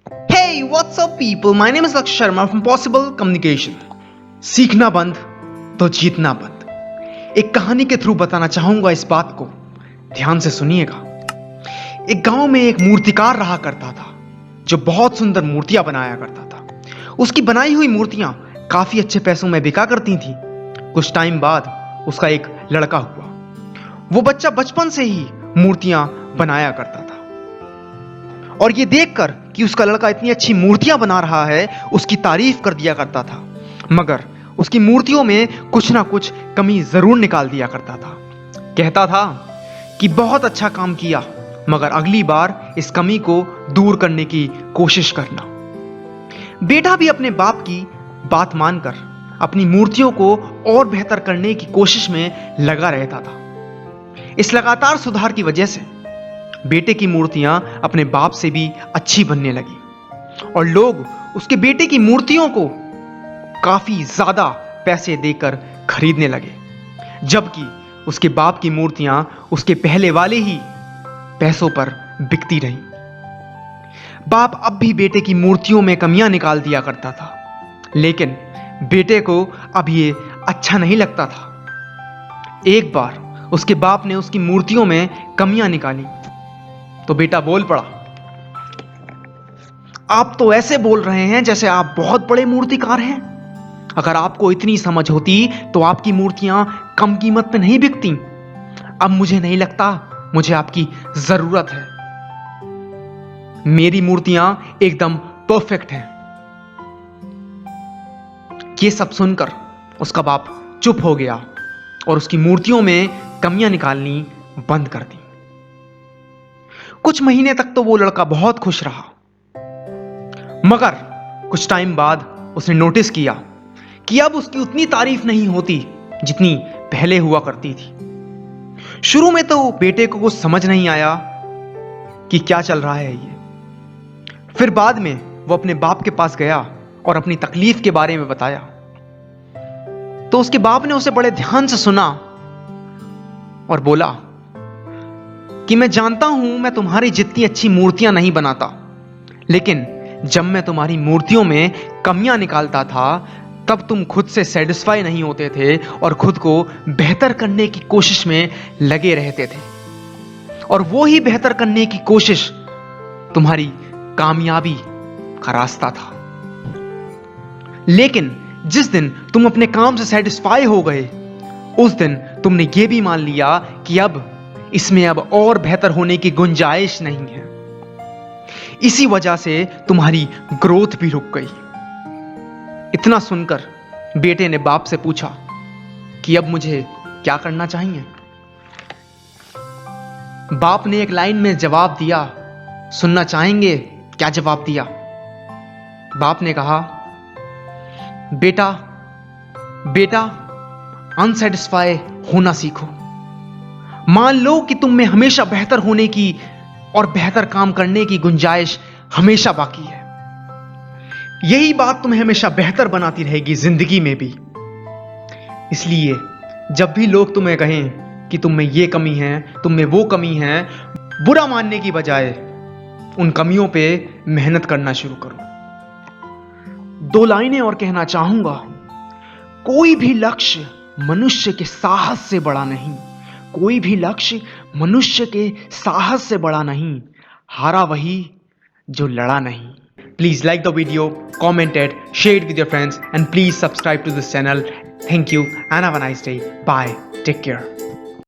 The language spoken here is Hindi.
Hey, what's up people? My name is Laksh Sharma from Possible Communication. सीखना बंद तो जीतना बंद। एक कहानी के थ्रू बताना चाहूंगा इस बात को, ध्यान से सुनिएगा। एक गांव में एक मूर्तिकार रहा करता था जो बहुत सुंदर मूर्तियां बनाया करता था। उसकी बनाई हुई मूर्तियां काफी अच्छे पैसों में बिका करती थी। कुछ टाइम बाद उसका एक लड़का हुआ। वो बच्चा बचपन से ही मूर्तियां बनाया करता था और ये देखकर कि उसका लड़का इतनी अच्छी मूर्तियां बना रहा है, उसकी तारीफ कर दिया करता था, मगर उसकी मूर्तियों में कुछ ना कुछ कमी जरूर निकाल दिया करता था। कहता था कि बहुत अच्छा काम किया, मगर अगली बार इस कमी को दूर करने की कोशिश करना। बेटा भी अपने बाप की बात मानकर अपनी मूर्तियों को और बेहतर करने की कोशिश में लगा रहता था। इस लगातार सुधार की वजह से बेटे की मूर्तियां अपने बाप से भी अच्छी बनने लगी और लोग उसके बेटे की मूर्तियों को काफी ज्यादा पैसे देकर खरीदने लगे, जबकि उसके बाप की मूर्तियां उसके पहले वाले ही पैसों पर बिकती रहीं। बाप अब भी बेटे की मूर्तियों में कमियां निकाल दिया करता था, लेकिन बेटे को अब ये अच्छा नहीं लगता था। एक बार उसके बाप ने उसकी मूर्तियों में कमियां निकाली तो बेटा बोल पड़ा, आप तो ऐसे बोल रहे हैं जैसे आप बहुत बड़े मूर्तिकार हैं। अगर आपको इतनी समझ होती तो आपकी मूर्तियां कम कीमत में नहीं बिकती। अब मुझे नहीं लगता मुझे आपकी जरूरत है। मेरी मूर्तियां एकदम परफेक्ट हैं। ये सब सुनकर उसका बाप चुप हो गया और उसकी मूर्तियों में कमियां निकालनी बंद कर दी। कुछ महीने तक तो वो लड़का बहुत खुश रहा, मगर कुछ टाइम बाद उसने नोटिस किया कि अब उसकी उतनी तारीफ नहीं होती जितनी पहले हुआ करती थी। शुरू में तो बेटे को कुछ समझ नहीं आया कि क्या चल रहा है ये। फिर बाद में वो अपने बाप के पास गया और अपनी तकलीफ के बारे में बताया, तो उसके बाप ने उसे बड़े ध्यान से सुना और बोला कि मैं जानता हूं मैं तुम्हारी जितनी अच्छी मूर्तियां नहीं बनाता, लेकिन जब मैं तुम्हारी मूर्तियों में कमियां निकालता था तब तुम खुद से सेटिस्फाई नहीं होते थे और खुद को बेहतर करने की कोशिश में लगे रहते थे, और वो ही बेहतर करने की कोशिश तुम्हारी कामयाबी का रास्ता था। लेकिन जिस दिन तुम अपने काम से सेटिस्फाई हो गए, उस दिन तुमने ये भी मान लिया कि अब इसमें अब और बेहतर होने की गुंजाइश नहीं है। इसी वजह से तुम्हारी ग्रोथ भी रुक गई। इतना सुनकर बेटे ने बाप से पूछा कि अब मुझे क्या करना चाहिए। बाप ने एक लाइन में जवाब दिया। सुनना चाहेंगे क्या जवाब दिया? बाप ने कहा, बेटा बेटा अनसेटिस्फाई होना सीखो। मान लो कि तुम में हमेशा बेहतर होने की और बेहतर काम करने की गुंजाइश हमेशा बाकी है। यही बात तुम्हें हमेशा बेहतर बनाती रहेगी जिंदगी में भी। इसलिए जब भी लोग तुम्हें कहें कि तुम में ये कमी है, तुम में वो कमी है, बुरा मानने की बजाय उन कमियों पे मेहनत करना शुरू करो। 2 लाइनें और कहना चाहूंगा। कोई भी लक्ष्य मनुष्य के साहस से बड़ा नहीं। कोई भी लक्ष्य मनुष्य के साहस से बड़ा नहीं। हारा वही जो लड़ा नहीं। Please like the video, comment it, share it with your friends, and please subscribe to this channel. Thank you and have a nice day. Bye. Take care.